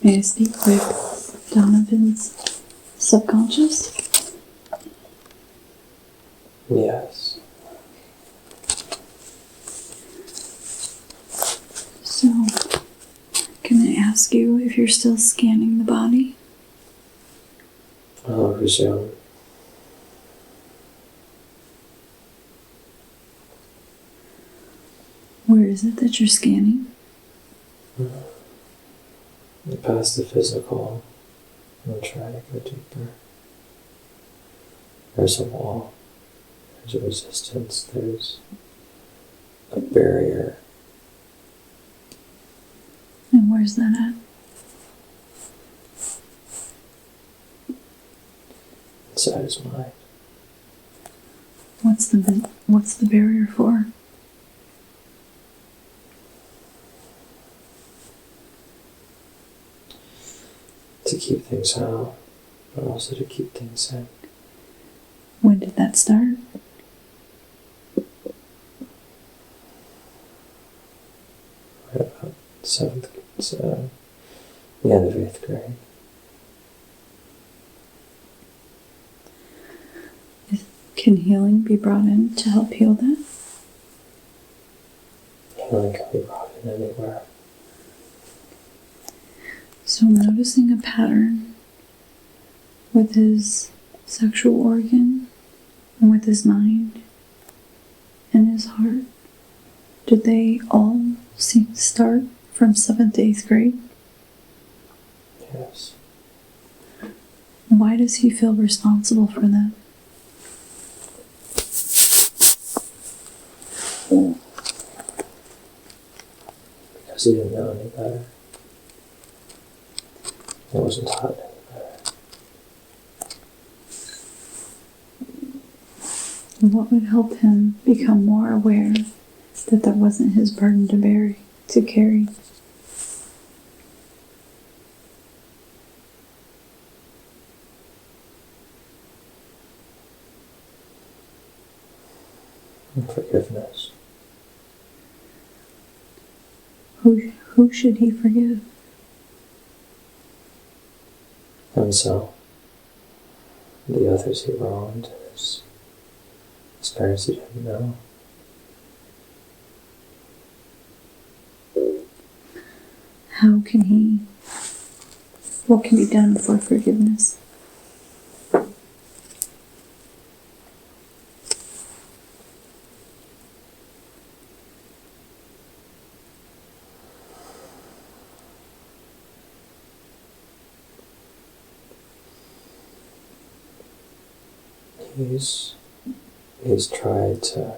May I speak with Donovan's subconscious? Yes. So, can I ask you if you're still scanning the body? I'll resume. Where is it that you're scanning? Past the physical, I'm trying to go deeper. There's a wall, there's a resistance, there's a barrier. And where's that at? Inside his mind. What's the barrier for? To keep things out, but also to keep things in. When did that start? Right about the end of 8th grade. Can healing be brought in to help heal that? Healing can be brought in anywhere. So I'm noticing a pattern with his sexual organ and with his mind and his heart. Did they all start from 7th to 8th grade? Yes. Why does he feel responsible for that? Because he didn't know any better. He wasn't taught any better. What would help him become more aware that that wasn't his burden to carry? And forgiveness. Who should he forgive? Himself. The others he wronged. His parents he didn't know. What can be done for forgiveness? He's tried to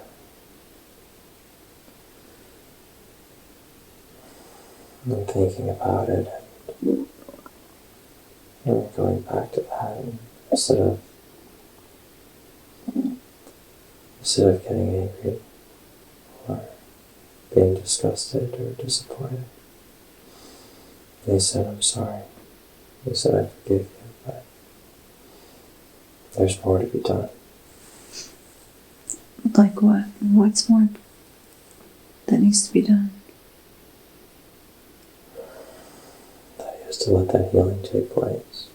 I'm thinking about it and going back to that, and instead of getting angry or being disgusted or disappointed, he said, "I'm sorry." He said, "I forgive you, but there's more to be done." Like what? What's more that needs to be done? That he has to let that healing take place.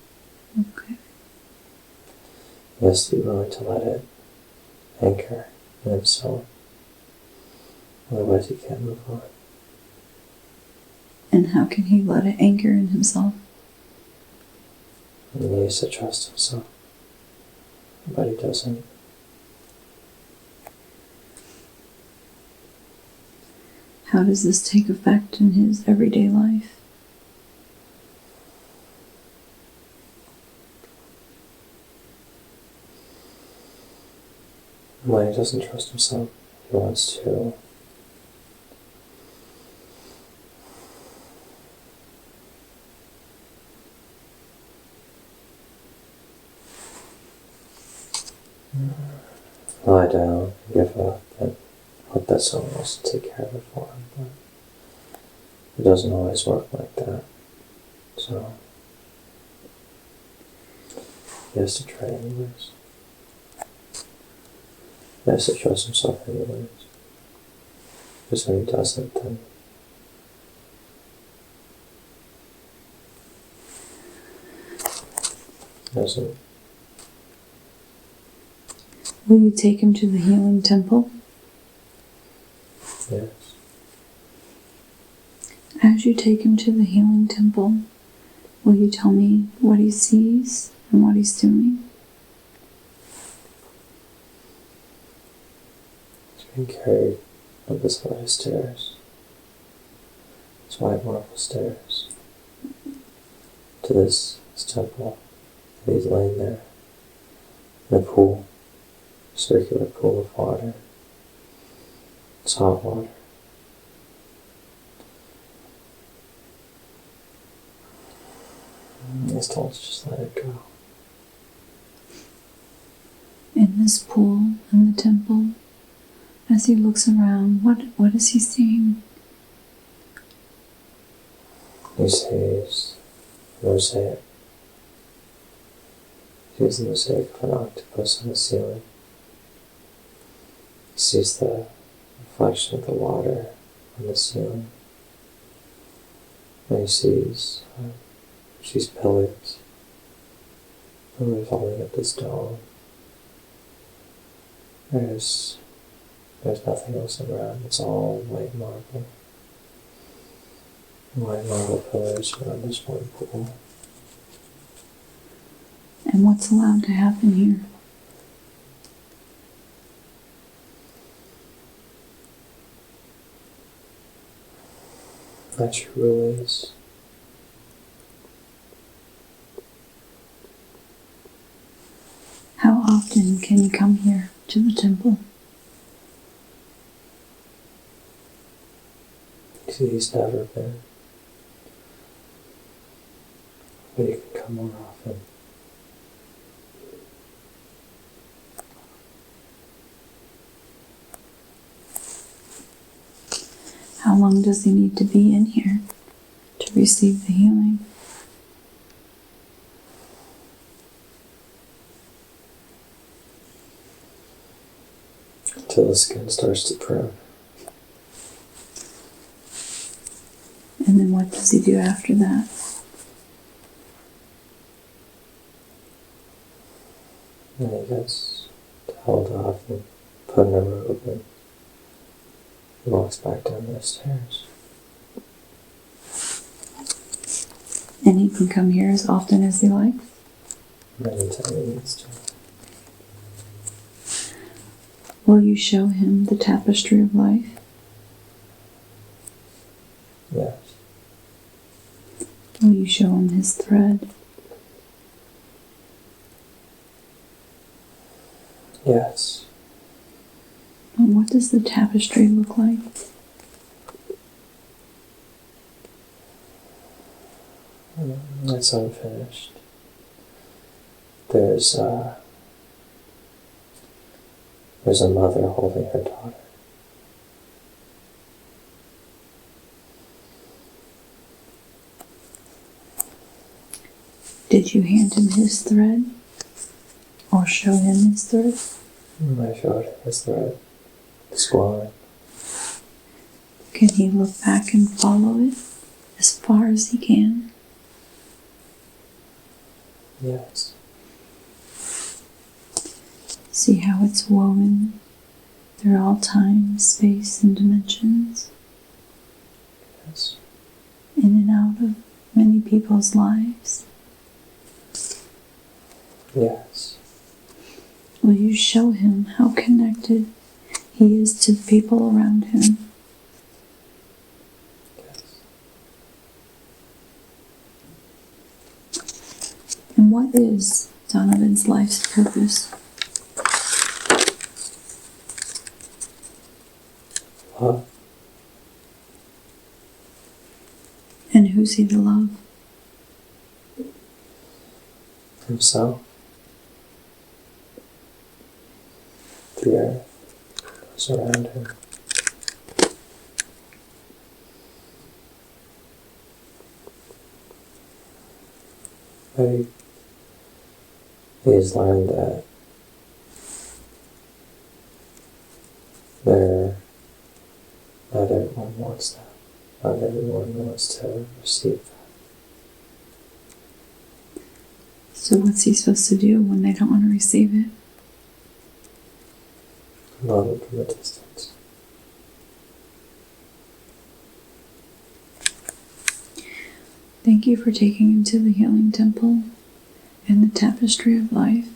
Okay. He has to be willing to let it anchor in himself. Otherwise he can't move on. And how can he let it anchor in himself? And he needs to trust himself. But he doesn't. How does this take effect in his everyday life? When he doesn't trust himself, he wants to lie down, give up, and hope that someone else will take care of it for him. But it doesn't always work like that. So he has to try anyways. He has to trust himself anyways. Because when he doesn't, then doesn't. Will you take him to the healing temple? Yes. As you take him to the healing temple, will you tell me what he sees and what he's doing? He's being carried up this flight of stairs. It's white marble stairs. To this temple. And he's laying there in a pool. Circular pool of water. It's hot water. He's told to just let it go. In this pool in the temple, as he looks around, what is he seeing? He sees a mosaic. He sees the mosaic of an octopus on the ceiling. He sees the reflection of the water on the ceiling. And he sees pillars. Pillars holding up this dome. There's nothing else around. It's all white marble. White marble pillars around this one pool. And what's allowed to happen here? That's your release. How often can you come here to the temple? He's never been. But you can come more often. How long does he need to be in here to receive the healing? Until the skin starts to prune. And then what does he do after that? And he gets held off and put in a robe and he walks back down the stairs. And he can come here as often as he likes? Anytime he needs to. Will you show him the tapestry of life? Yes. Will you show him his thread? Yes. And what does the tapestry look like? It's unfinished. There's a mother holding her daughter. Did you hand him his thread? Or show him his thread? I showed him his thread. It's glowing. Can he look back and follow it as far as he can? Yes. See how it's woven through all time, space, and dimensions, Yes. in and out of many people's lives. Yes. Will you show him how connected he is to the people around him? Yes. And what is Donovan's life's purpose? Love. And who's he to love? Himself. The earth. Those around him. He has learned that not everyone wants that. Not everyone wants to receive that. So what's he supposed to do when they don't want to receive it? Love it from a distance. Thank you for taking him to the healing temple and the tapestry of life.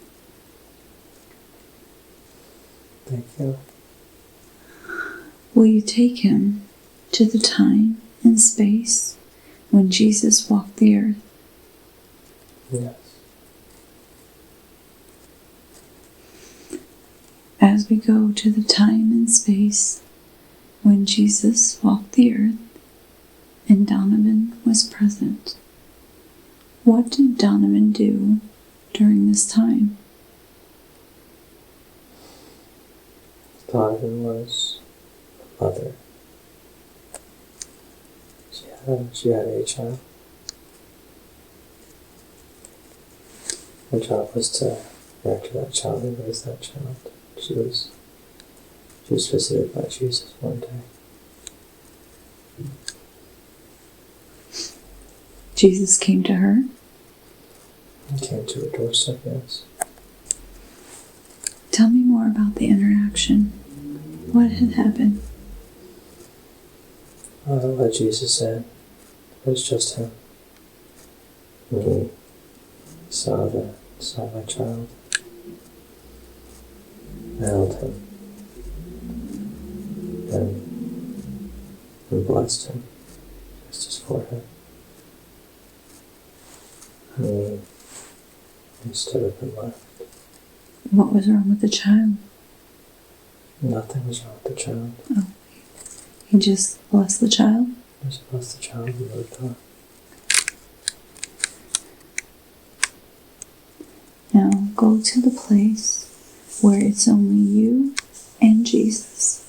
Thank you. Will you take him to the time and space when Jesus walked the earth? Yes. As we go to the time and space when Jesus walked the earth and Donovan was present, what did Donovan do during this time? Donovan was a mother. She had a child. Her job was to nurture that child and raise that child. She was visited by Jesus one day. Jesus came to her. He came to her doorstep, yes. Tell me more about the interaction. What had happened? What Jesus said, it was just him. And he saw my child, held him, and blessed him, kissed his forehead. And he stood up and left. What was wrong with the child? Nothing was wrong with the child. Oh, he just blessed the child? He just blessed the child and moved on. Now go to the place where it's only you and Jesus.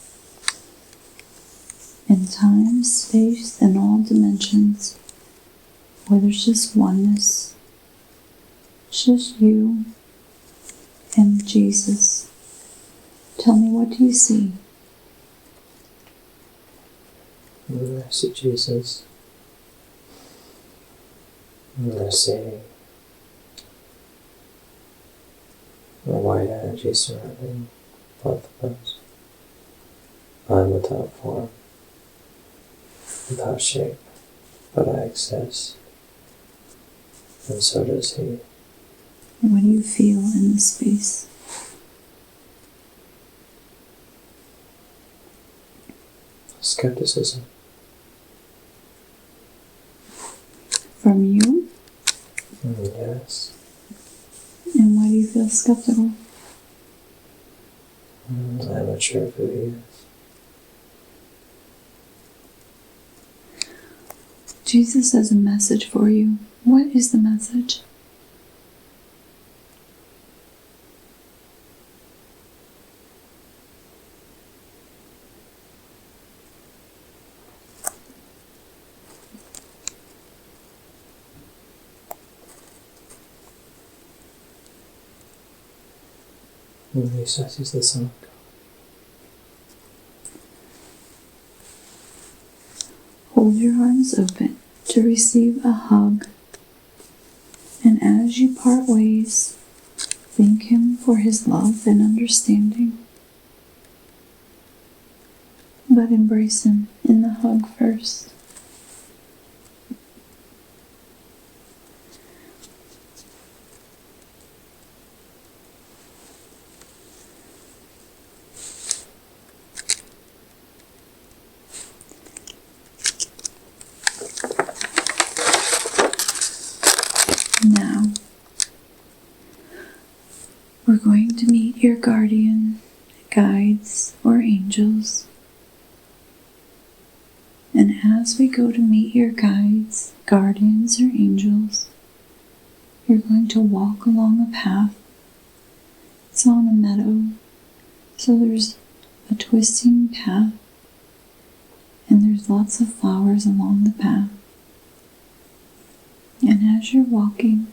In time, space, and all dimensions, where there's just oneness. It's just you and Jesus. Tell me, what do you see? And I see Jesus. And I see the white energy surrounding both of us. I'm without form, without shape, but I exist. And so does he. What do you feel in this space? Skepticism. From you? Yes. And why do you feel skeptical? I'm not sure of who he is. Jesus has a message for you. What is the message? And he says he's the Son of God. Hold your arms open to receive a hug. And as you part ways, thank him for his love and understanding. But embrace him in the hug first. Now, we're going to meet your guardian, guides, or angels. And as we go to meet your guides, guardians, or angels, you're going to walk along a path. It's on a meadow, so there's a twisting path, and there's lots of flowers along the path. And as you're walking,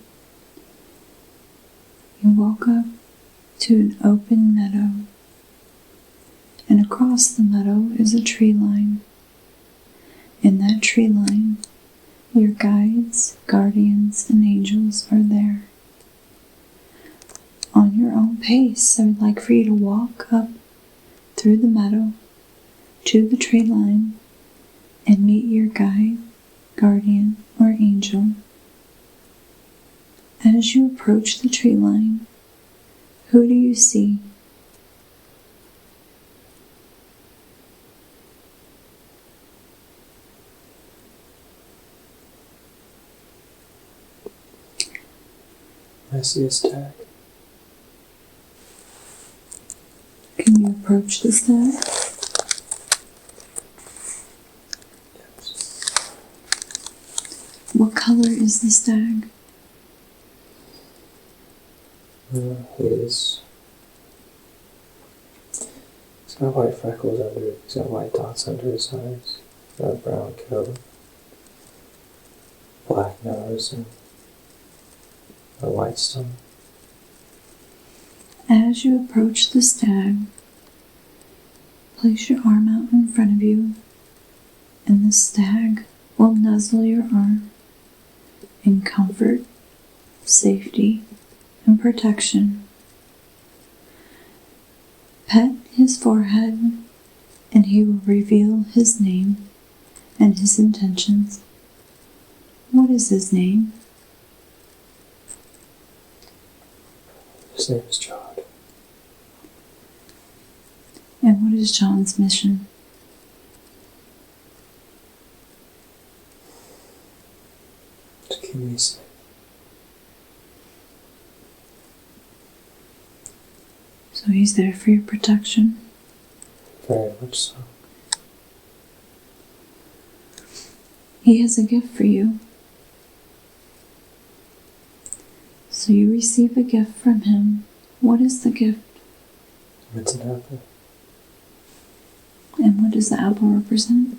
you walk up to an open meadow, and across the meadow is a tree line. In that tree line, your guides, guardians, and angels are there. on your own pace. I would like for you to walk up through the meadow to the tree line and meet your guide, guardian, or angel. As you approach the tree line, who do you see? I see a stag. Can you approach the stag? Yes. What color is the stag? He's got white freckles under it. He's got white dots under his eyes. He's got a brown coat, black nose, and a white stomach. As you approach the stag, place your arm out in front of you, and the stag will nuzzle your arm in comfort, safety, and protection. Pet his forehead, and he will reveal his name and his intentions. What is his name? His name is John. And what is John's mission? To keep me safe. So he's there for your protection. Very much so. He has a gift for you. So you receive a gift from him. What is the gift? It's an apple. And what does the apple represent?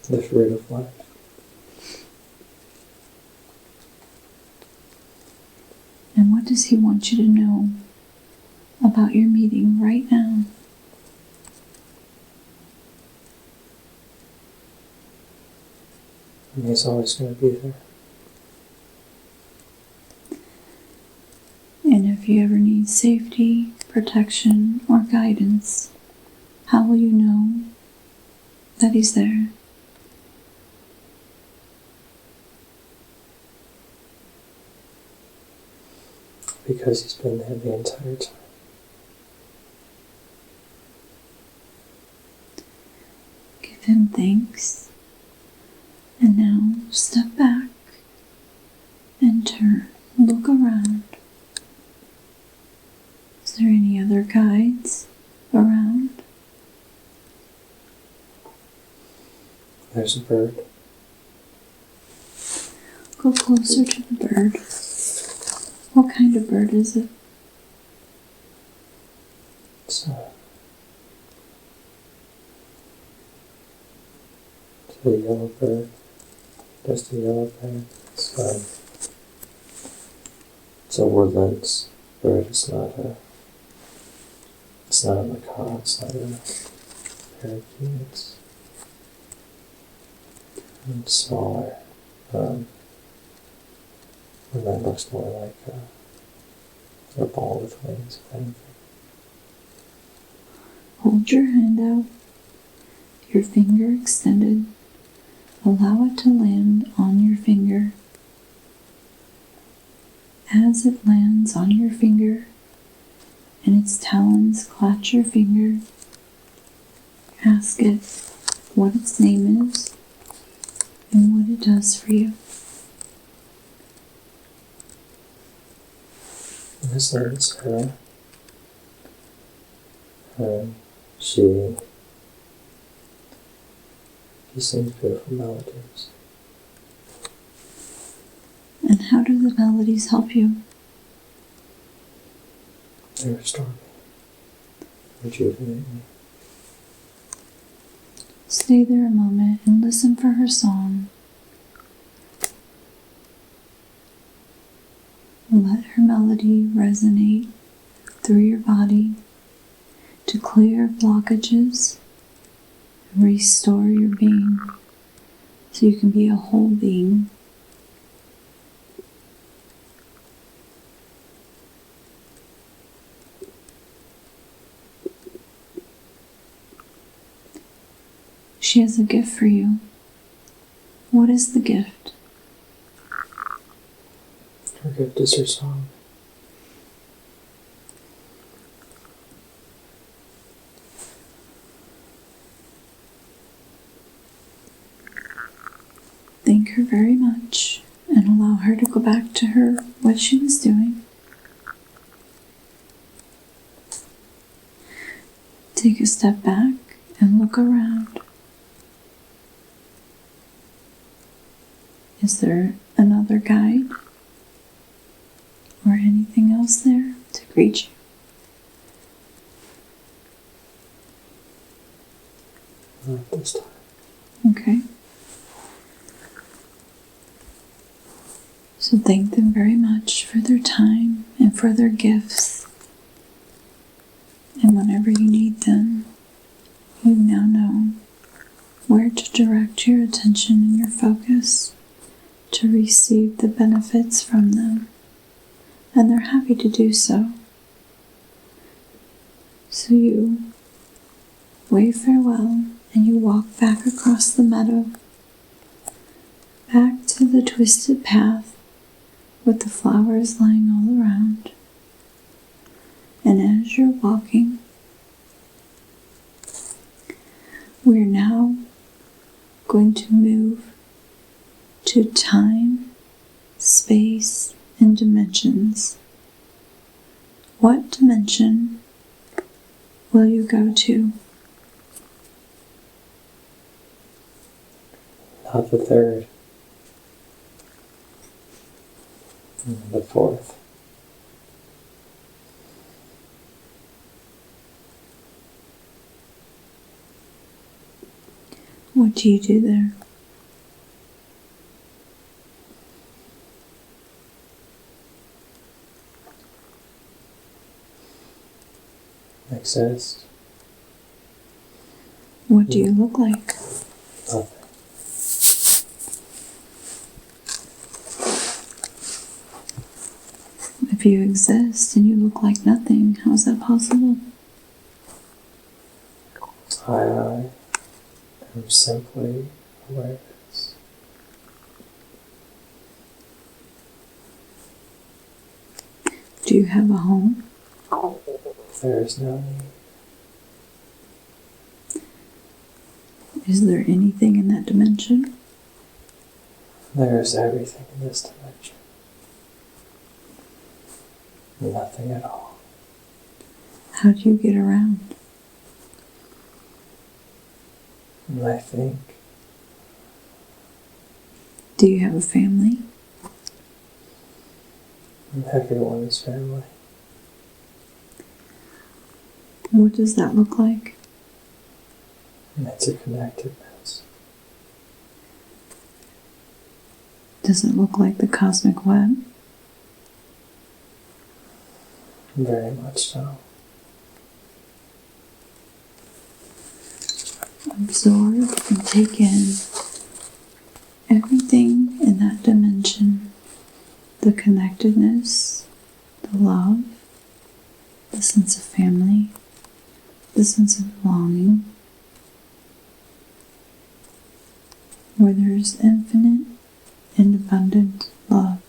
The fruit of life. And what does he want you to know about your meeting right now? And he's always going to be there. And if you ever need safety, protection, or guidance, how will you know that he's there? Because he's been there the entire time. Give him thanks. And now step back and turn. Look around. Is there any other guides around? There's a bird. Go closer to the bird. What kind of bird is it? It's a yellow bird. Just a yellow bird. It's a woodlands bird. It's not a macaw. It's not a parakeet. It's smaller. And that looks more like a ball with wings, if anything. Hold your hand out, your finger extended. Allow it to land on your finger. As it lands on your finger and its talons clutch your finger, ask it what its name is and what it does for you. This is Sarah. She sings beautiful melodies. And how do the melodies help you? They restore me, rejuvenate me. Stay there a moment and listen for her song. Let her melody resonate through your body to clear blockages and restore your being so you can be a whole being. She has a gift for you. What is the gift? Her gift is her song. Thank her very much and allow her to go back to what she was doing. Take a step back and look around. Is there another guide or anything else there to greet you? Not this time. Okay. So thank them very much for their time and for their gifts. And whenever you need them, you now know where to direct your attention and your focus to receive the benefits from them. And they're happy to do so. So you wave farewell and you walk back across the meadow, back to the twisted path with the flowers lying all around. And as you're walking, we're now going to move to time, space, and dimensions. What dimension will you go to? Not the third. The fourth. What do you do there? Exist. What do you look like? Nothing. If you exist and you look like nothing, how is that possible? I am simply awareness. Do you have a home? There is no need. Is there anything in that dimension? There is everything in this dimension. Nothing at all. How do you get around? I think. Do you have a family? Everyone is family. What does that look like? It's a connectedness. Does it look like the cosmic web? Very much so. Absorb and take in everything in that dimension. The connectedness, the love, the sense of family, the sense of belonging, where there is infinite and abundant love.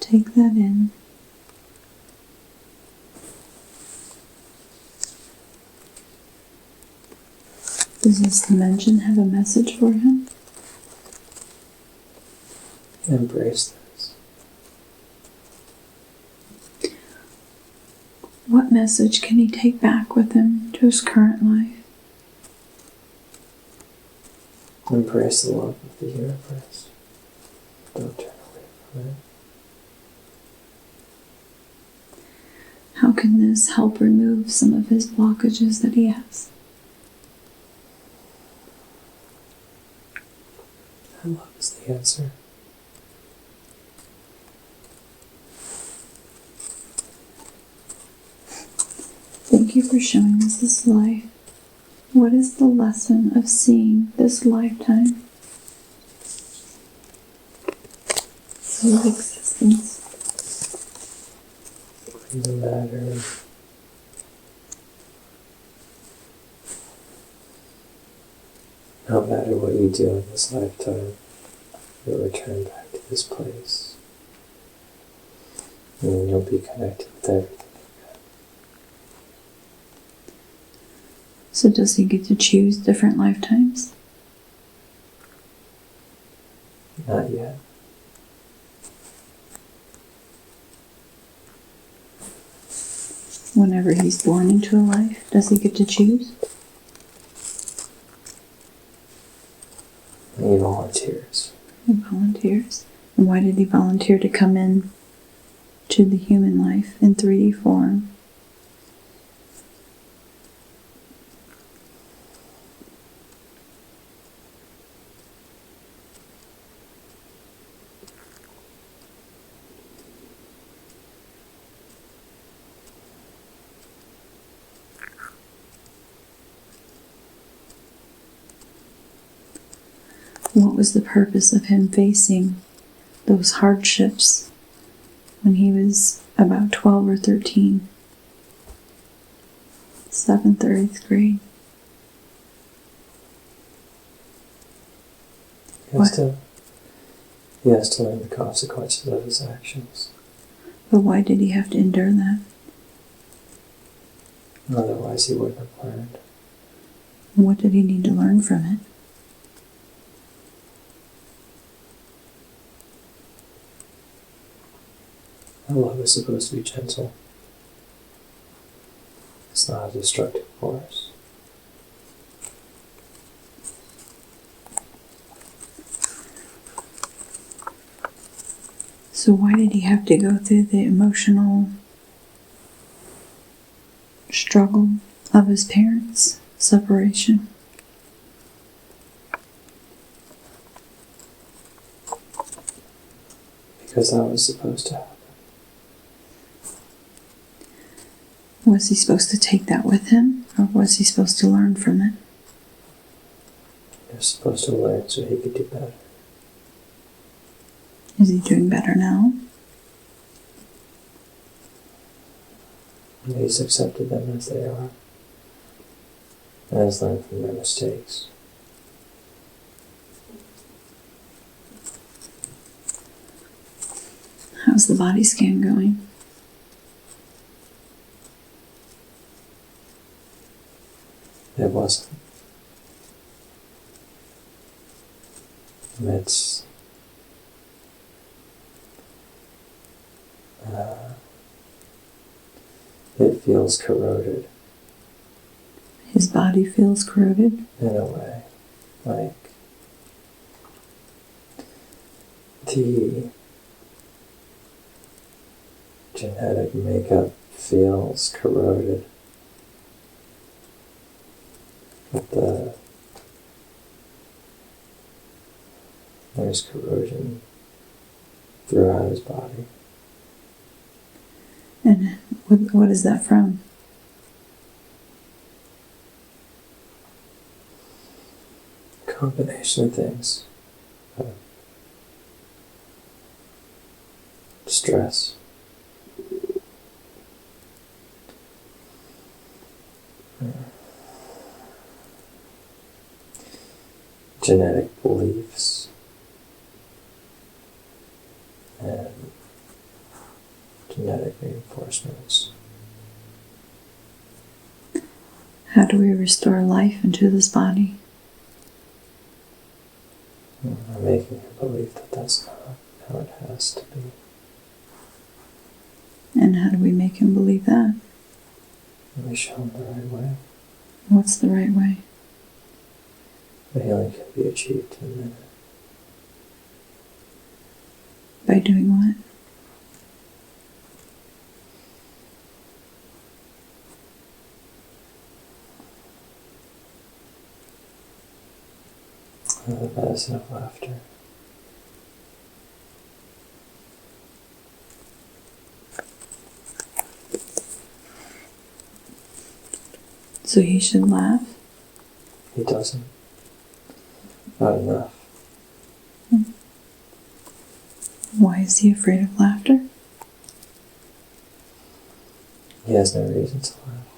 Take that in. Does this dimension have a message for him? Embrace this. What message can he take back with him to his current life? Embrace the love of the universe. Don't turn away from it. How can this help remove some of his blockages that he has? Love is the answer. Thank you for showing us this life. What is the lesson of seeing this lifetime of existence? No matter No matter what you do in this lifetime, you'll return back to this place. And you'll be connected with everything. So does he get to choose different lifetimes? Not yet. Whenever he's born into a life, does he get to choose? He volunteers. He volunteers. And why did he volunteer to come in to the human life in 3D form? What was the purpose of him facing those hardships when he was about 12 or 13? 7th or 8th grade? He has to learn the consequences of his actions. But why did he have to endure that? Otherwise he wouldn't have learned. What did he need to learn from it? Love is supposed to be gentle. It's not a destructive force. So why did he have to go through the emotional struggle of his parents' separation? Because that was supposed to happen. Was he supposed to take that with him, or was he supposed to learn from it? You're supposed to learn so he could do better. Is he doing better now? He's accepted them as they are. And has learned from their mistakes. How's the body scan going? It wasn't. It's it feels corroded. His body feels corroded? In a way. Like the genetic makeup feels corroded. But there's corrosion throughout his body. And what is that from? Combination of things. Stress. Genetic beliefs. And genetic reinforcements. How do we restore life into this body? I'm making her believe that that's not how it has to be. And how do we make him believe that? We show him the right way. What's the right way? The healing can be achieved in a minute. By doing what? The medicine of laughter. So he should laugh? He doesn't. Not enough. Why is he afraid of laughter? He has no reason to laugh.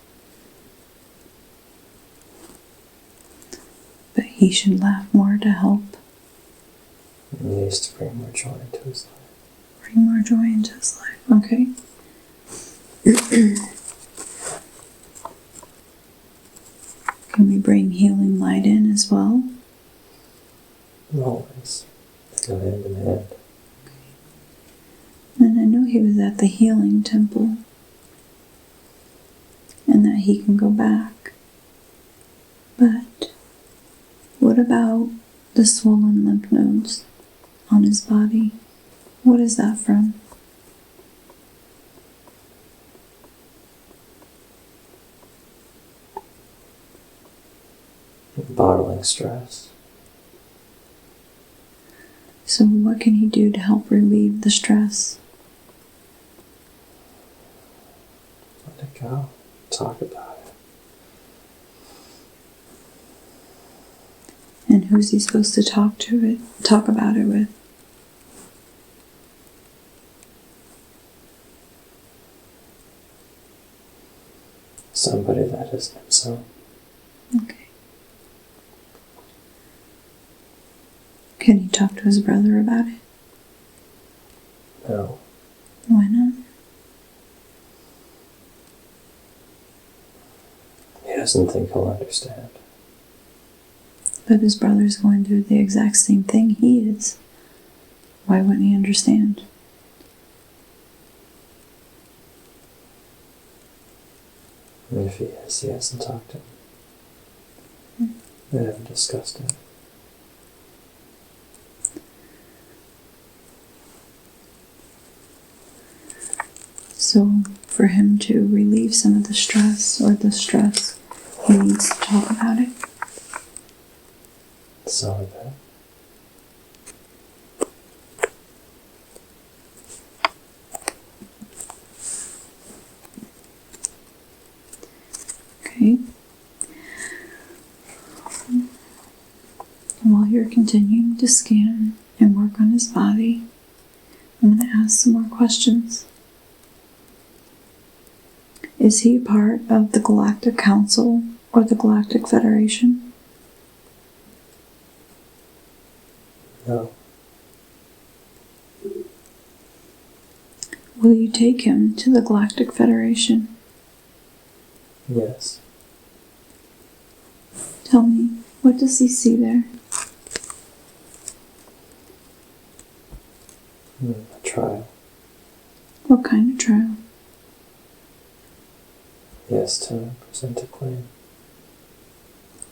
But he should laugh more to help. He needs to bring more joy into his life. Bring more joy into his life. Okay. Can we bring healing light in as well? Always. They go hand in hand. And I know he was at the healing temple, and that he can go back. But what about the swollen lymph nodes on his body? What is that from? Bottling stress. So what can he do to help relieve the stress? Let it go. Talk about it. And who's he supposed to talk about it with? Somebody that isn't himself. Okay. Can he talk to his brother about it? No. Why not? He doesn't think he'll understand. But his brother's going through the exact same thing he is. Why wouldn't he understand? And if he is, he hasn't talked to him. They haven't discussed it. So for him to relieve some of the stress, he needs to talk about it. Some of it. Okay. While you're continuing to scan and work on his body, I'm going to ask some more questions. Is he part of the Galactic Council or the Galactic Federation? No. Will you take him to the Galactic Federation? Yes. Tell me, what does he see there? A trial. What kind of trial? He has to present a claim.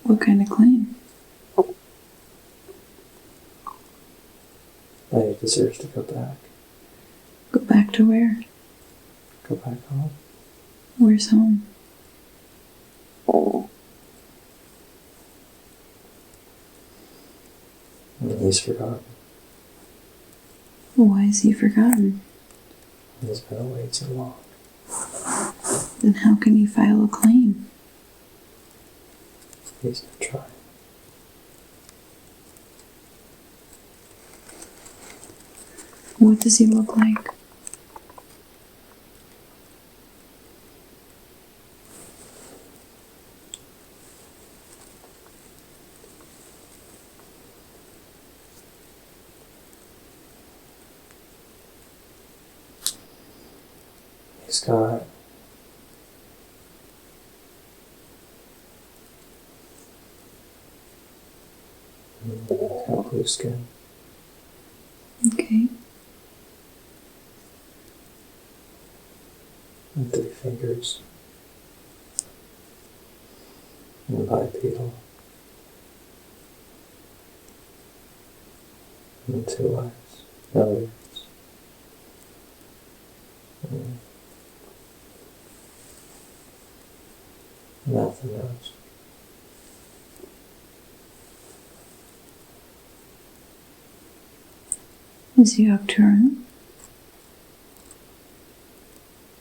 What kind of claim? That he deserves to go back. Go back to where? Go back home. Where's home? And he's forgotten. Why is he forgotten? He's been away too long. Then how can he file a claim? He's not trying. What does he look like? He's got blue skin. Okay. And 3 fingers. And bipedal. And 2 eyes. No ears. Mouth and nose. Is he Octuran?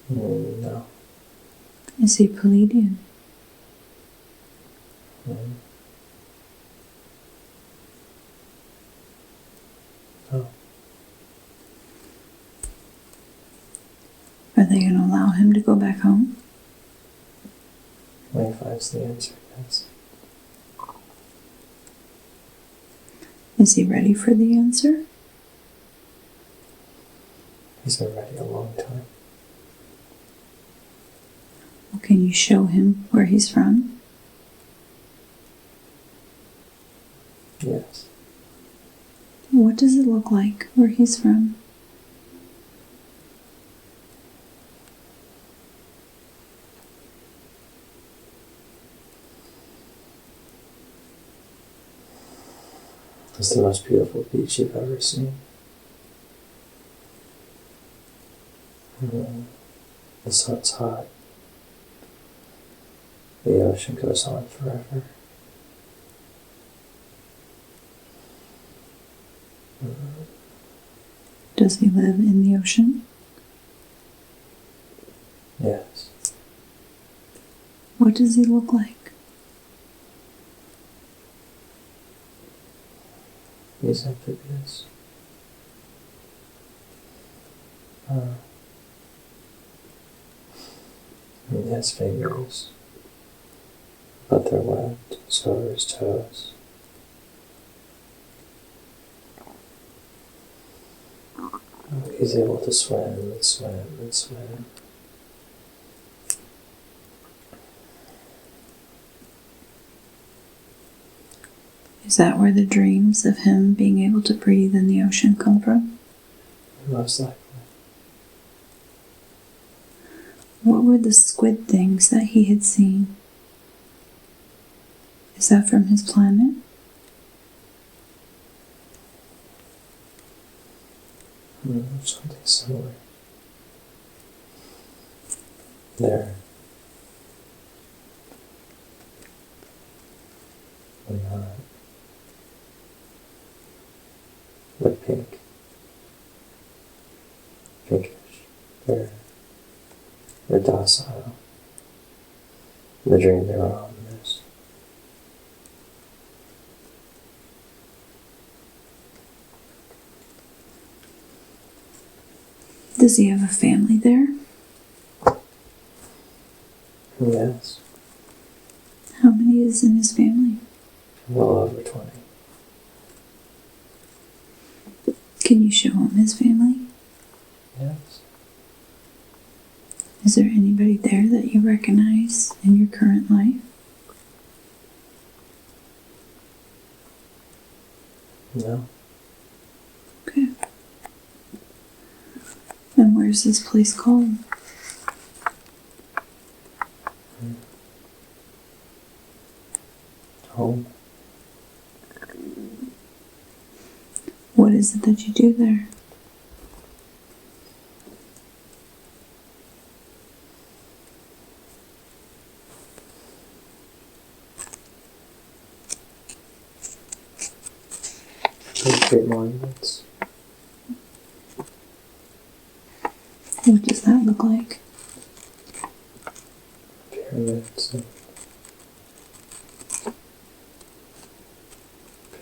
No. Is he Palladian? No. Are they going to allow him to go back home? When he finds the answer, yes. Is he ready for the answer? He's been ready a long time. Well, can you show him where he's from? Yes. What does it look like where he's from? It's the most beautiful beach you've ever seen. The sun's hot. The ocean goes on forever. Does he live in the ocean? Yes. What does he look like? He's amphibious. He has fingers, but they're webbed, so are his toes. He's able to swim and swim and swim. Is that where the dreams of him being able to breathe in the ocean come from? Most likely. What were the squid things that he had seen? Is that from his planet? Something similar. They're not. They're pink. Pinkish. They're docile. The dream they were on this. Does he have a family there? Yes. How many is in his family? Well over 20. Can you show him his family? Yes. Is there anybody there that you recognize in your current life? No. Okay. And where's this place called? Home. What is it that you do there? Great monuments. What does that look like? Pyramids.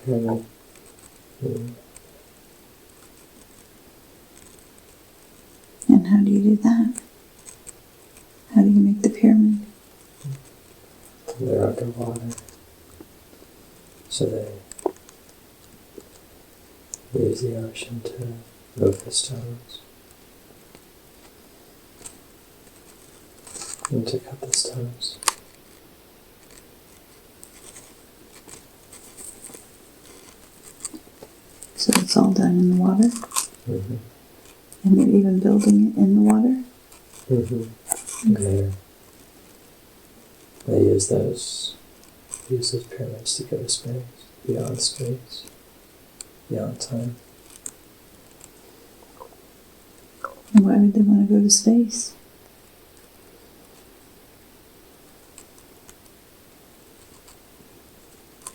Pyramid. And how do you do that? How do you make the pyramid? They're underwater. So they use the ocean to move the stones. And to cut the stones. So it's all done in the water? Mm-hmm. And they're even building it in the water? Mm-hmm. Okay. They use those pyramids to go to space, beyond time. And why would they want to go to space?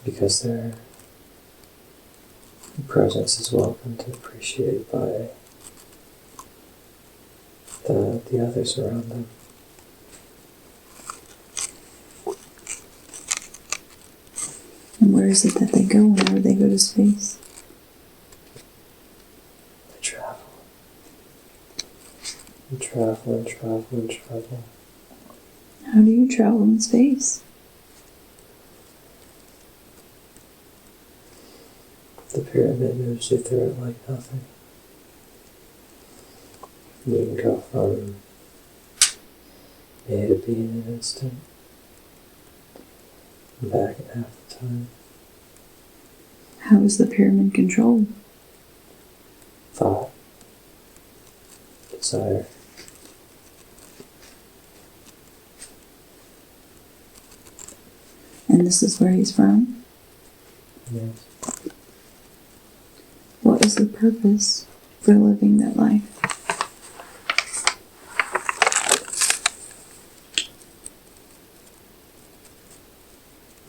Because their presence is welcome to appreciate by the others around them. And where is it that they go whenever they go to space? They travel. And travel and travel and travel. How do you travel in space? The pyramid moves you through it like nothing. You can go from A to B in an instant, and back in half the time. How is the pyramid controlled? Thought, desire. And this is where he's from? Yes. What is the purpose for living that life?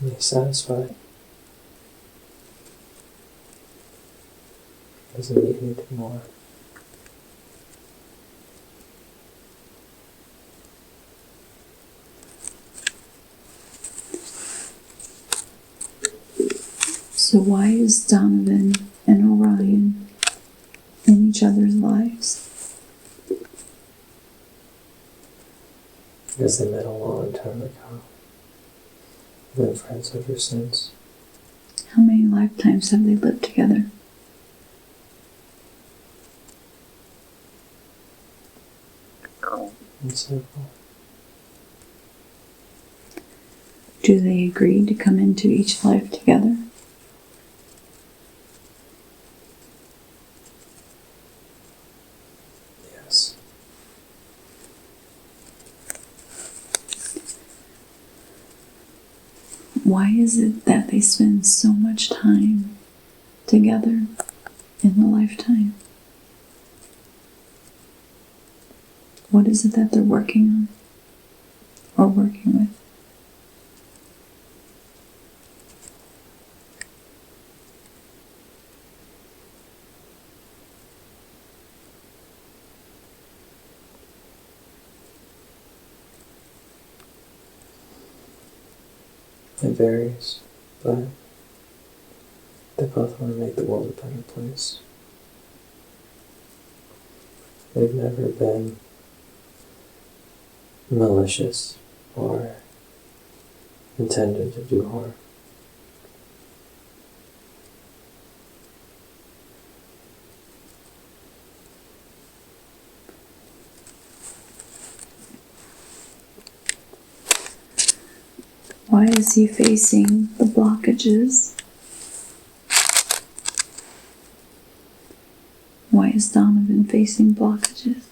Be satisfied. Doesn't need anything more. So why is Donovan and Orion in each other's lives? Because they met a long time ago. We've been friends ever since. How many lifetimes have they lived together? And several. Do they agree to come into each life together? Yes. Why is it that they spend so much time together in a lifetime? What is it that they're working on or working with? It varies, but they both want to make the world a better place. They've never been malicious or intended to do harm. Why is he facing the blockages? Why is Donovan facing blockages?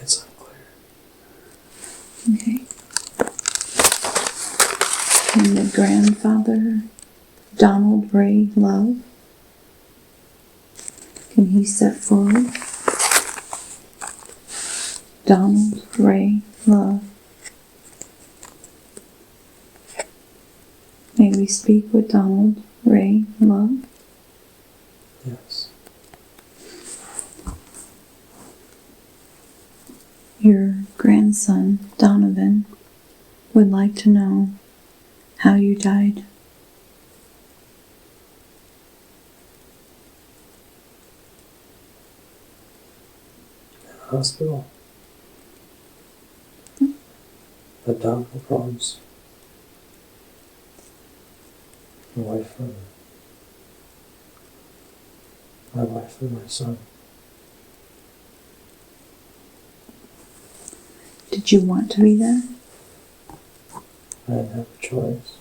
It's unclear. Okay. Can the grandfather, Donald Ray Love, can he step forward? Donald Ray Love. May we speak with Donald Ray Love? Yes. Your grandson, Donovan, would like to know how you died. In the hospital. Abdominal problems. Away from my wife and my son. Did you want to be there? I didn't have a choice.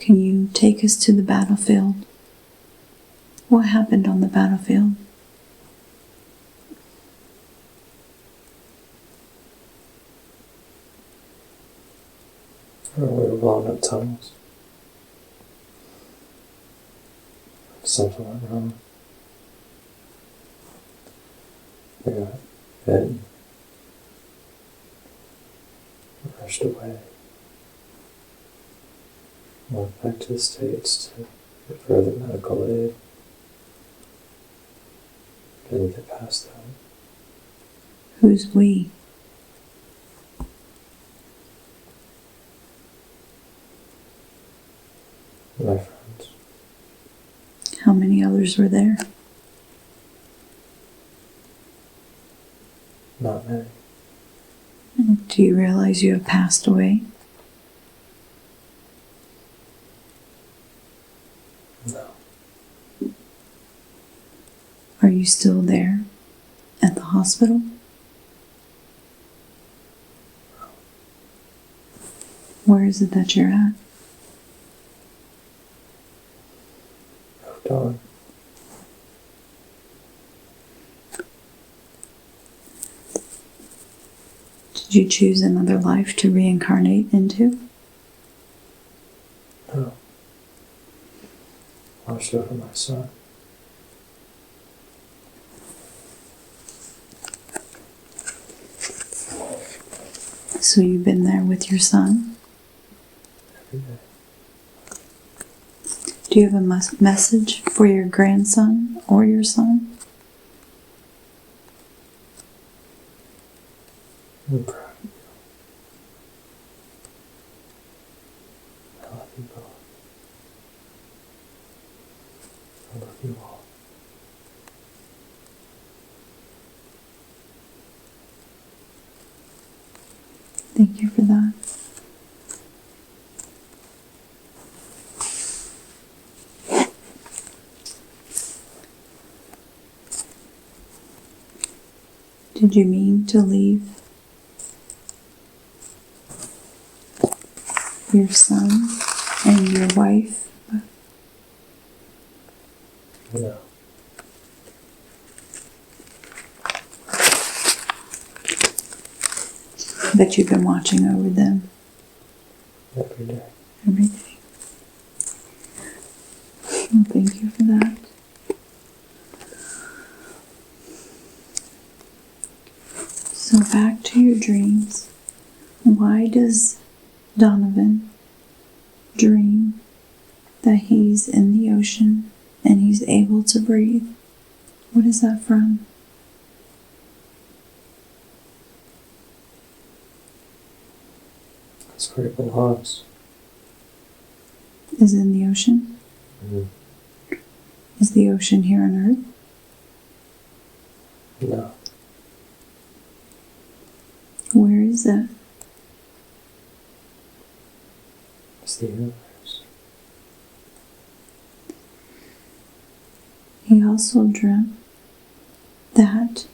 Can you take us to the battlefield? What happened on the battlefield? We were blowing up tunnels. Something went wrong. I got hit and rushed away. Went back to the States to get further medical aid. Didn't get past that. Who's we? My friends. friends. How many others were there? Not many. Do you realize you have passed away? No. Are you still there at the hospital? Where is it that you're at? Moved on. Did you choose another life to reincarnate into? No. Watched over my son. So you've been there with your son? Every day. Do you have a message for your grandson or your son? I'm proud of you. I love you both. I love you all. Thank you for that. Did you mean to leave your son and your wife? No. But you've been watching over them Every day. every day. Well, thank you for that. So back to your dreams. Why does Donovan dream that he's in the ocean and he's able to breathe? What is that from? That's where it belongs. Is it in the ocean? Mm-hmm. Is the ocean here on Earth? No. Where is that? It's the universe. He also dreamt that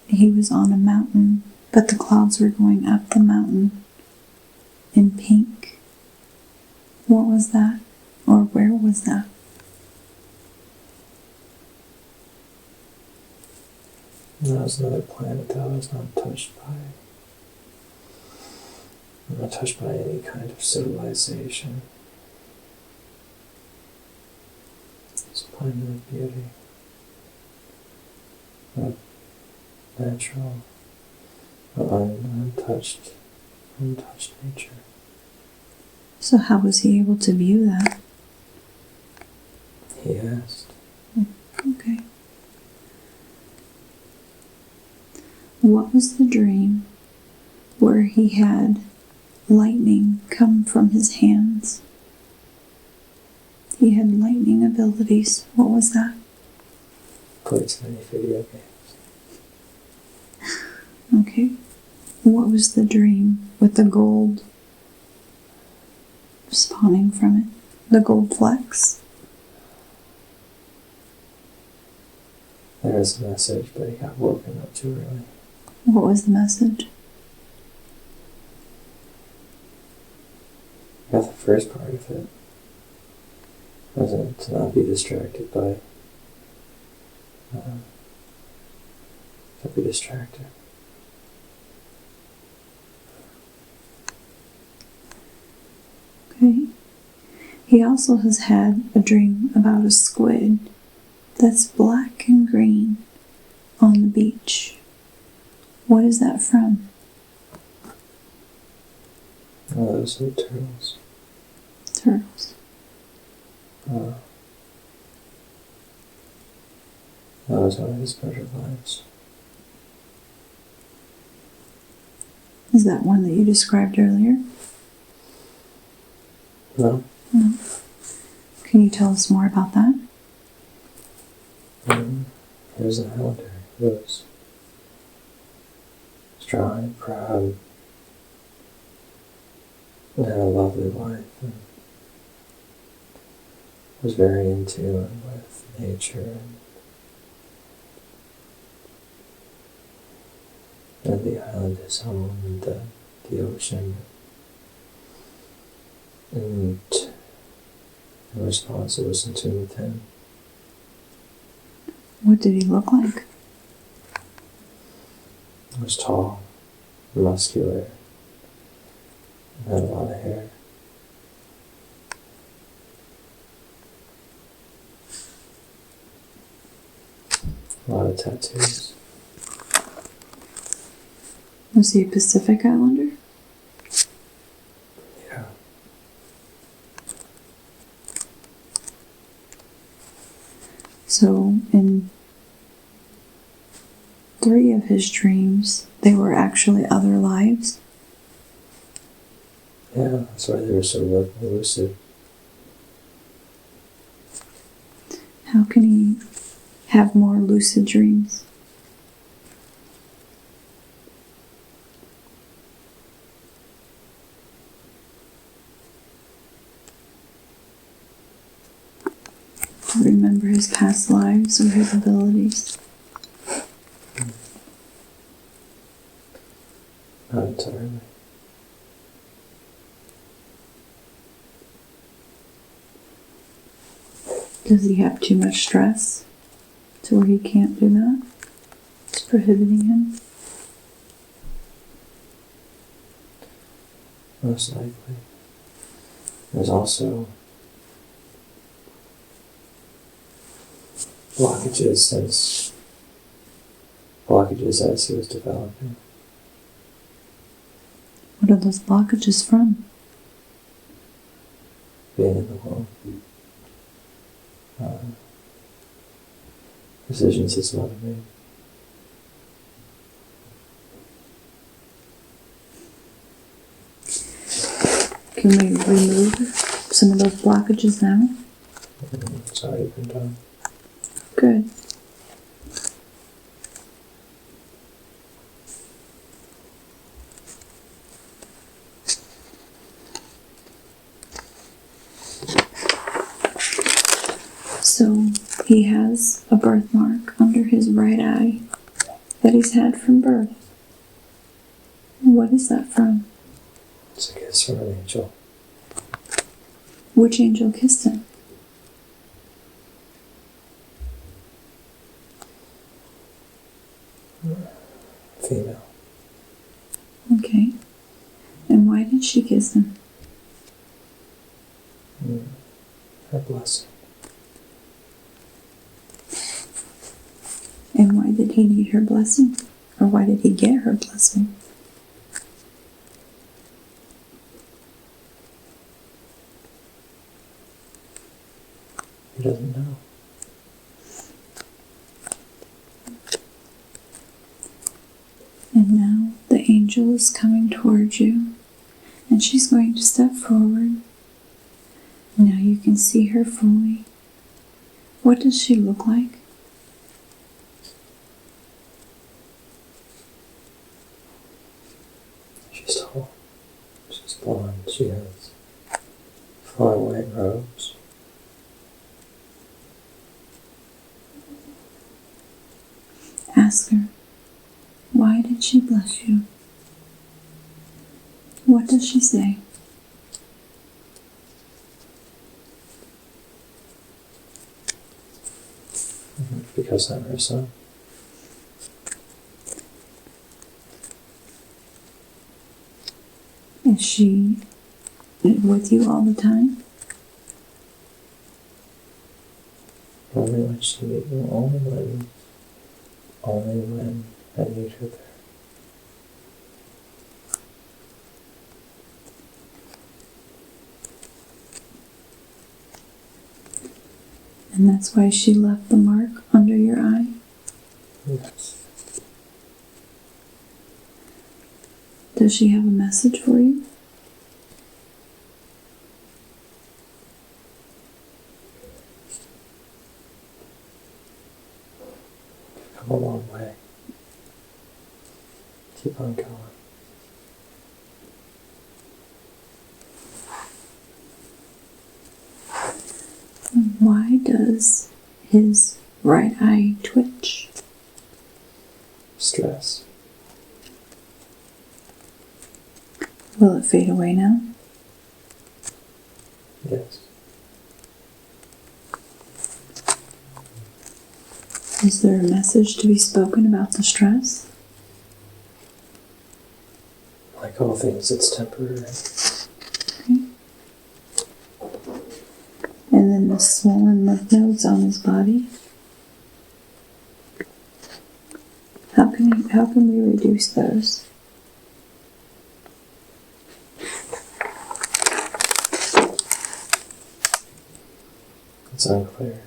he was on a mountain, but the clouds were going up the mountain in pink. What was that? Or where was that? That was another planet that I was not touched by. I'm not touched by any kind of civilization. It's a planet of beauty. Of natural, untouched nature. So how was he able to view that? He asked. Okay. What was the dream where he had lightning come from his hands? He had lightning abilities. What was that? Played so many video games. Okay. What was the dream with the gold spawning from it? The gold flecks? There was a message, but he got woken up too early. What was the message? I got the first part of it. Wasn't to not be distracted by. Don't be distracted. Okay. He also has had a dream about a squid that's black and green on the beach. What is that from? Oh, those are turtles. Turtles. That was one of his butterflies. Is that one that you described earlier? No. No. Can you tell us more about that? He was an Islander. He was strong, proud, and had a lovely wife, and was very in tune with nature and the island is home and the ocean. And in response, it was in tune with him. What did he look like? He was tall, muscular, and had a lot of hair. A lot of tattoos. Was he a Pacific Islander? Yeah. So, in 3 of his dreams, they were actually other lives. Yeah, that's why they were so lucid. How can he have more lucid dreams? To remember his past lives or his abilities? Not entirely. Does he have too much stress to where he can't do that? It's prohibiting him? Most likely. There's also blockages as he was developing. What are those blockages from? Being in the womb. Decisions his mother made. Can we remove some of those blockages now? It's already been done. Good. So he has a birthmark under his right eye that he's had from birth. What is that from? It's a kiss from an angel. Which angel kissed him? Female. Okay. And why did she kiss him? Her blessing. And why did he need her blessing? Or why did he get her blessing? He doesn't know. And now the angel is coming towards you, and she's going to step forward. Now you can see her fully. What does she look like? She's tall. She's blonde. She has flowing white robes. Ask her, why did she bless you? What does she say? Because I'm her son. Is she with you all the time? Only when I need her there. And that's why she left the mark under your eye? Yes. Does she have a message for you? come a long way. Keep on going. Why does his right eye twitch? Stress. Will it fade away now? Yes. Is there a message to be spoken about the stress? Like all things, it's temporary. Okay. And then the swollen lymph nodes on his body. How can we reduce those? It's unclear.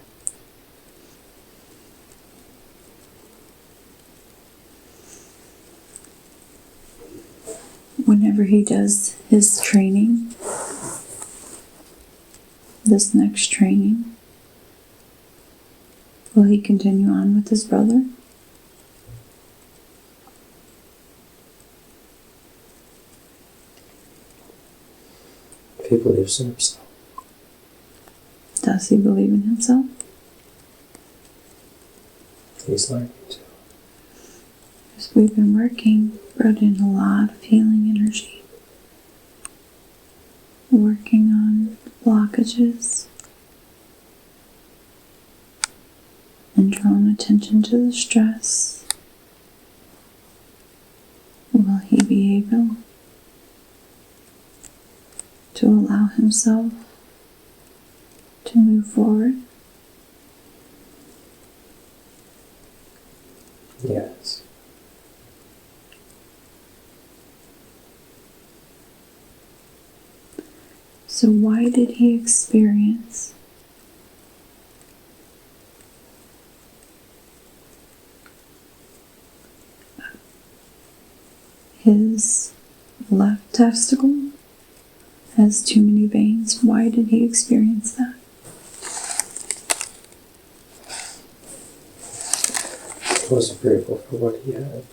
Whenever he does his training, this next training, will he continue on with his brother? If he believes in himself. Does he believe in himself? He's learning to. As we've been working, brought in a lot of healing energy. Working on blockages and drawn attention to the stress. Will he be able to allow himself to move forward? Yes. So why did he experience his left testicle has too many veins? Why did he experience that? He wasn't grateful for what he had.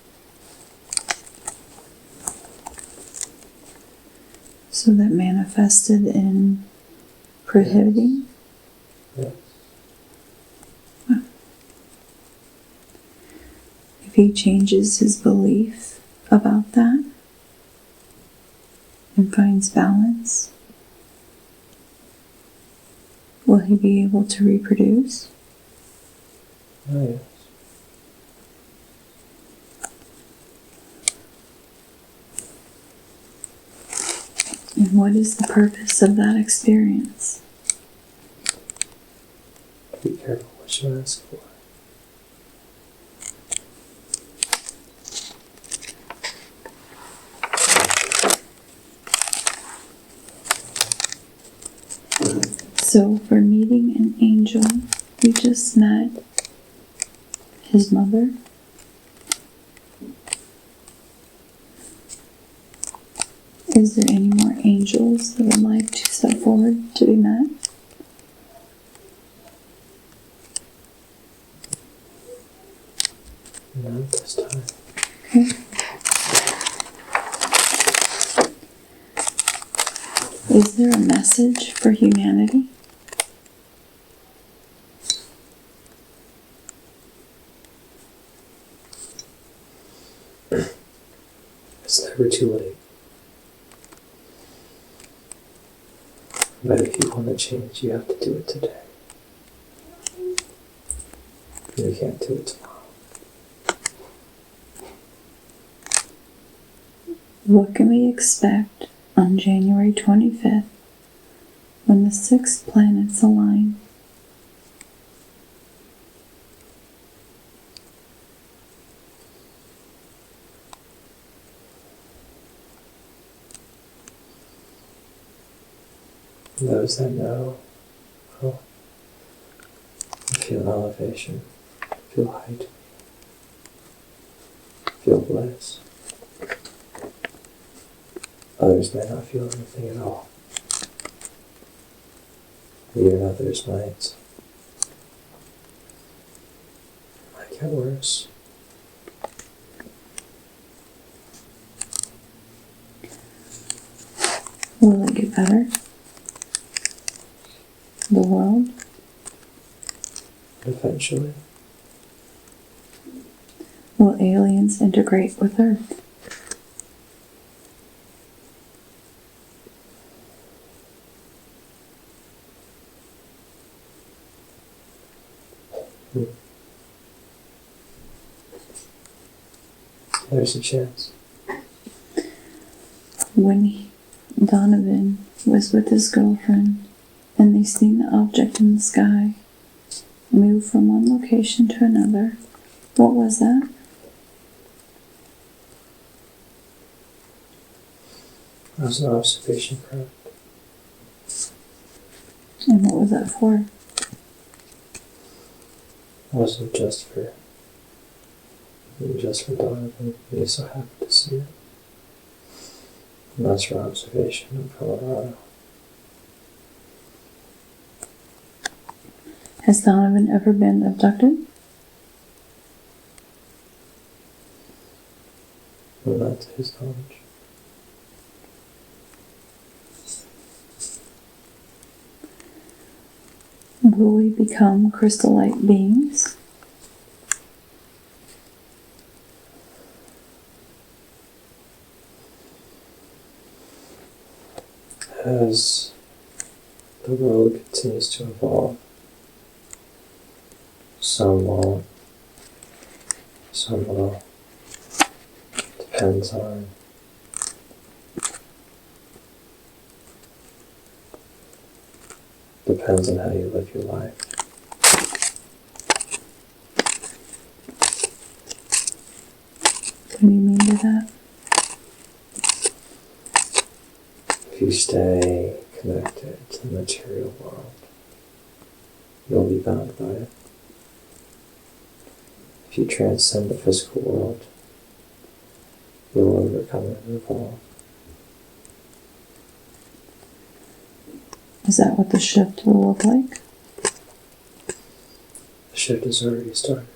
So that manifested in prohibiting? Yes. If he changes his belief about that and finds balance, will he be able to reproduce? Oh, yes. And what is the purpose of that experience? Be careful what you ask for. So for meeting an angel, we just met his mother. Is there any more angels that would like to step forward to be met? Not this time. Okay. Is there a message for humanity? It's never too late. But if you want to change, you have to do it today. You can't do it tomorrow. What can we expect on January 25th when the 6 planets align? Those that know, oh, feel elevation, feel height, feel bliss. Others may not feel anything at all. Even others might get worse. Will it get better? The world? Eventually. Will aliens integrate with Earth? There's a chance. When Donovan was with his girlfriend and they seen the object in the sky move from one location to another, what was that? That was an observation craft. And what was that for? It wasn't just for Donovan. He so happened to see it. And that's your observation of Colorado. Has Donovan ever been abducted? Well, not to his knowledge. Will we become crystal-like beings? As the world continues to evolve, some won't, some will. Depends on how you live your life. What do you mean by that? If you stay connected to the material world, you'll be bound by it. If you transcend the physical world, you'll overcome it and evolve. Is that what the shift will look like? The shift has already started.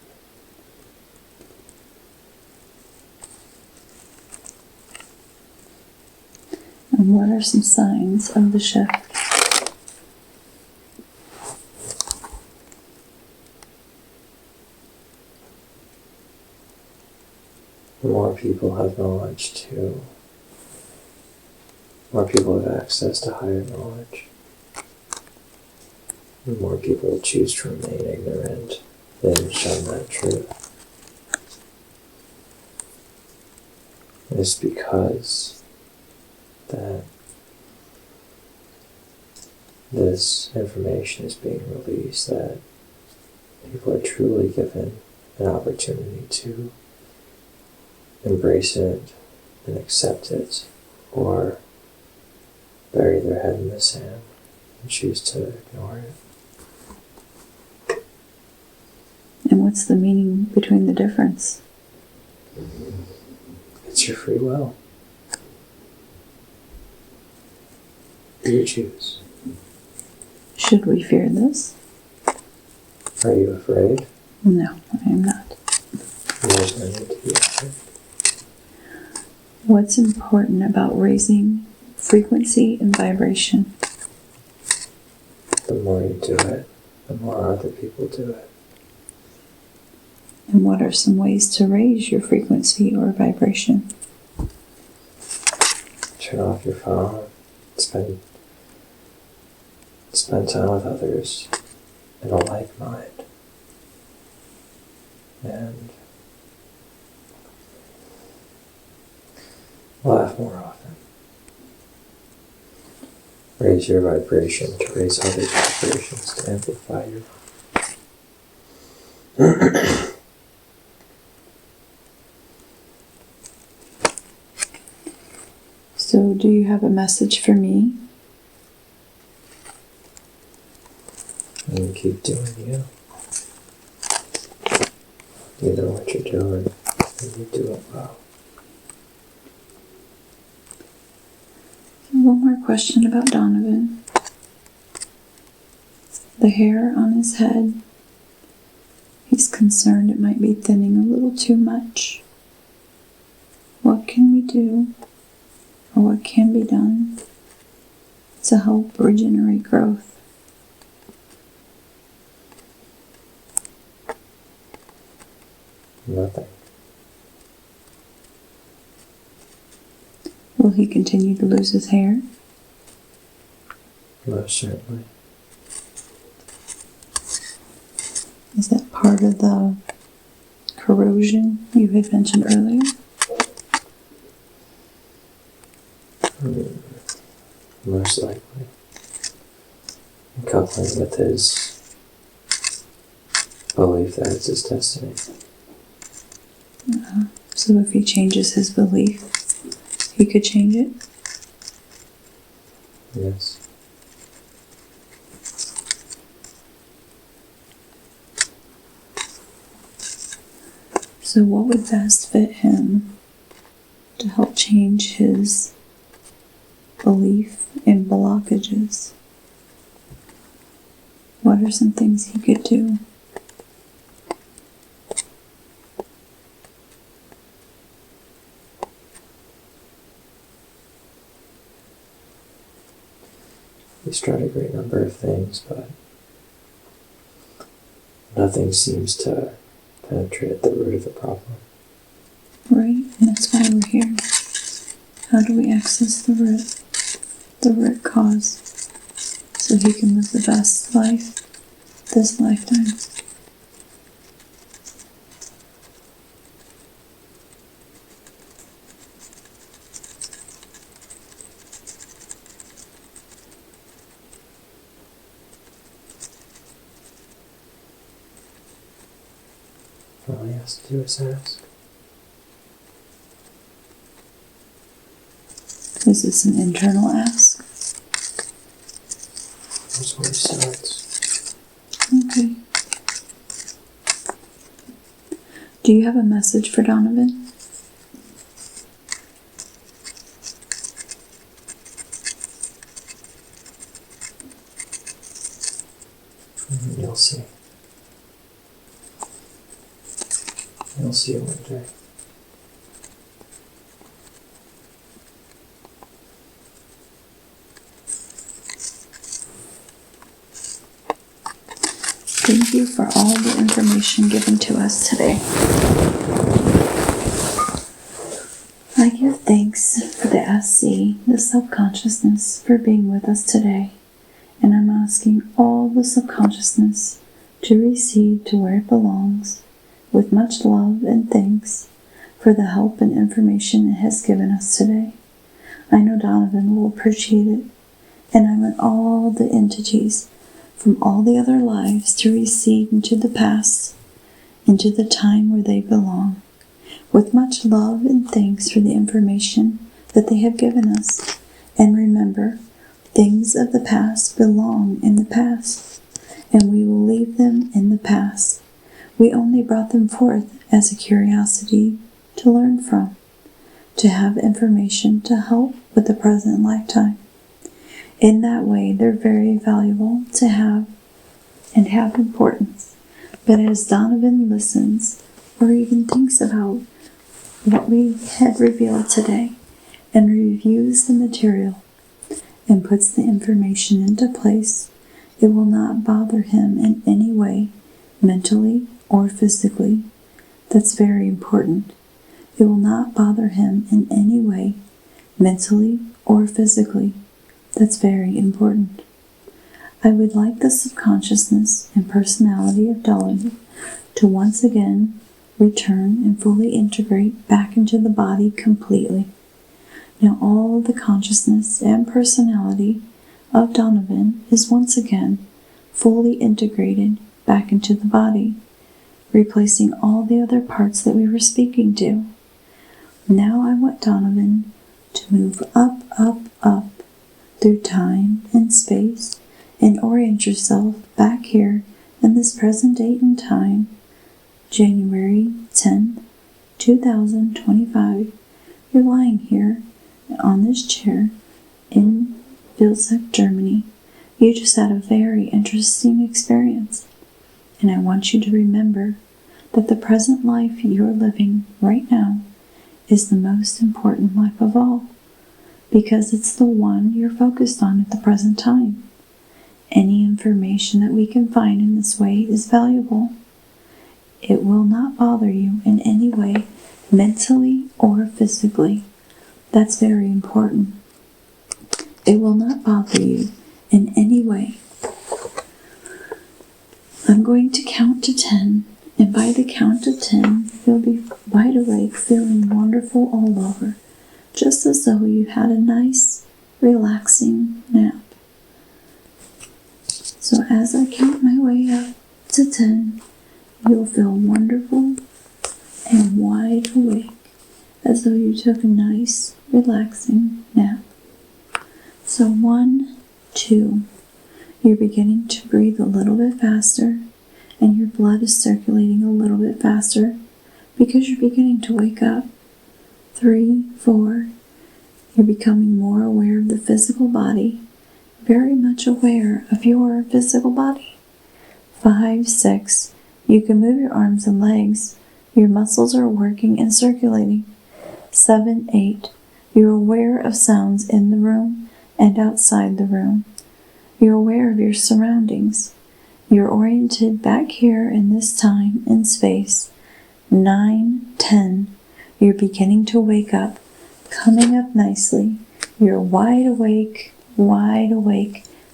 And what are some signs of the shift? More people have access to higher knowledge. The more people choose to remain ignorant than shun that truth. It's because that this information is being released that people are truly given an opportunity to embrace it and accept it, or bury their head in the sand and choose to ignore it. And what's the meaning between the difference? It's your free will. You choose. Should we fear this? Are you afraid? No, I am not. There's no need to be afraid. What's important about raising frequency and vibration? The more you do it, the more other people do it. And what are some ways to raise your frequency or vibration? Turn off your phone. Spend time with others in a like mind. And laugh more often. Raise your vibration to raise others' vibrations, to amplify your So, do you have a message for me? and keep doing you. You know what you're doing, and you do it well. One more question about Donovan. The hair on his head, he's concerned it might be thinning a little too much. What can we do, or what can be done to help regenerate growth? Nothing. Will he continue to lose his hair? Most certainly. Is that part of the corrosion you had mentioned earlier? Most likely. Coupling with his belief that it's his destiny. So if he changes his belief, he could change it? Yes. So what would best fit him to help change his belief in blockages? What are some things he could do? He's tried a great number of things, but nothing seems to penetrate the root of the problem. Right? And that's why we're here. How do we access the root cause, so he can live the best life this lifetime? All he has to do is ask. Is this an internal ask? That's where he starts. Okay. Do you have a message for Donovan? You'll see. You'll see it one day. Thank you for all the information given to us today. I give thanks for the SC, the subconsciousness, for being with us today. And I'm asking all the subconsciousness to recede to where it belongs, with much love and thanks for the help and information it has given us today. I know Donovan will appreciate it, and I want all the entities from all the other lives to recede into the past, into the time where they belong, with much love and thanks for the information that they have given us. And remember, things of the past belong in the past, and we will leave them in the past. We only brought them forth as a curiosity to learn from, to have information to help with the present lifetime. In that way, they're very valuable to have and have importance. But as Donovan listens or even thinks about what we had revealed today and reviews the material and puts the information into place, it will not bother him in any way, mentally or physically. That's very important. It will not bother him in any way, mentally or physically. That's very important. I would like the subconsciousness and personality of Donovan to once again return and fully integrate back into the body completely. Now all the consciousness and personality of Donovan is once again fully integrated back into the body, replacing all the other parts that we were speaking to. Now I want Donovan to move up, up, up through time and space and orient yourself back here in this present date and time, January 10th, 2025. You're lying here on this chair in Vilseck, Germany. You just had a very interesting experience. And I want you to remember that the present life you're living right now is the most important life of all. because it's the one you're focused on at the present time. Any information that we can find in this way is valuable. It will not bother you in any way, mentally or physically. That's very important. It will not bother you in any way. I'm going to count to 10, and by the count of 10, you'll be wide awake, feeling wonderful all over, just as though you had a nice, relaxing nap. So as I count my way up to 10, you'll feel wonderful and wide awake, as though you took a nice, relaxing nap. So 1, 2, you're beginning to breathe a little bit faster, and your blood is circulating a little bit faster because you're beginning to wake up. 3, 4, you're becoming more aware of the physical body, very much aware of your physical body. 5, 6, you can move your arms and legs. Your muscles are working and circulating. 7, 8, you're aware of sounds in the room and outside the room. You're aware of your surroundings. You're oriented back here in this time and space. 9, 10, you're beginning to wake up, coming up nicely. You're wide awake,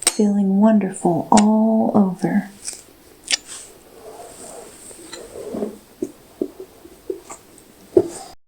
feeling wonderful all over.